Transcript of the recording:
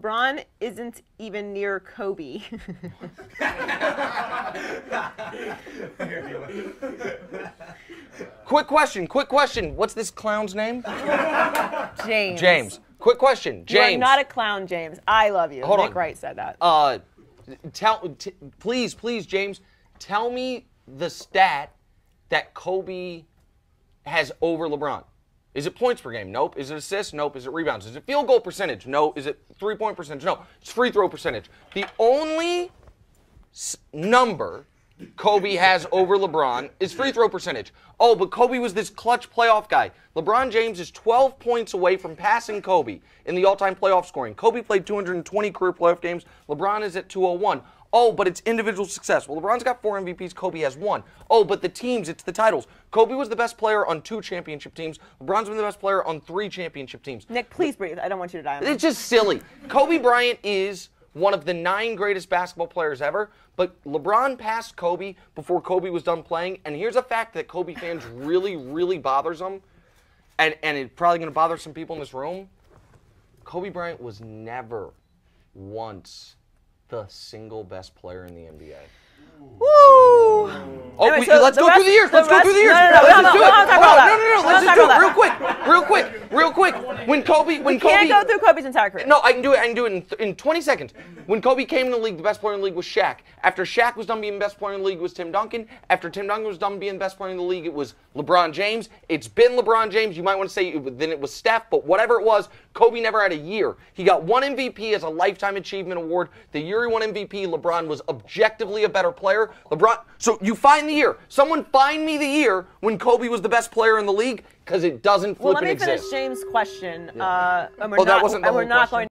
LeBron isn't even near Kobe. Quick question. What's this clown's name? James. James. Quick question. James. You are not a clown, James. I love you. Hold Nick on. Wright said that. Please, James, tell me the stat that Kobe has over LeBron. Is it points per game? Nope. Is it assists? Nope. Is it rebounds? Is it field goal percentage? No. Is it three-point percentage? No. It's free throw percentage. The only number Kobe has over LeBron is free throw percentage. Oh, but Kobe was this clutch playoff guy. LeBron James is 12 points away from passing Kobe in the all-time playoff scoring. Kobe played 220 career playoff games. LeBron is at 201. Oh, but it's individual success. Well, LeBron's got 4 MVPs. Kobe has 1. Oh, but the teams, it's the titles. Kobe was the best player on 2 championship teams. LeBron's been the best player on 3 championship teams. Nick, please breathe. I don't want you to die. It's just silly. Kobe Bryant is one of the 9 greatest basketball players ever, but LeBron passed Kobe before Kobe was done playing, and here's a fact that Kobe fans really, really bothers them, and it's probably going to bother some people in this room. Kobe Bryant was never once the single best player in the NBA. Woo! Oh, Anyway, so let's the go rest- through the years. the Let's go rest- through the years. no, Let's no, just do we it. don't talk Hold about on. that. No. We Let's don't just do talk it about real quick. When Kobe, Can't go through Kobe's entire career. No, I can do it in 20 seconds. When Kobe came in the league, the best player in the league was Shaq. After Shaq was done being the best player in the league, it was Tim Duncan. After Tim Duncan was done being the best player in the league, it was LeBron James. It's been LeBron James. You might want to say then it was Steph, but whatever it was, Kobe never had a year. He got 1 MVP as a Lifetime Achievement Award. The year he won MVP, LeBron was objectively a better player. So you find the year. Someone find me the year when Kobe was the best player in the league, because it doesn't Well, flip let and me exist. finish James' question. Yeah. And that wasn't the we're whole not question. going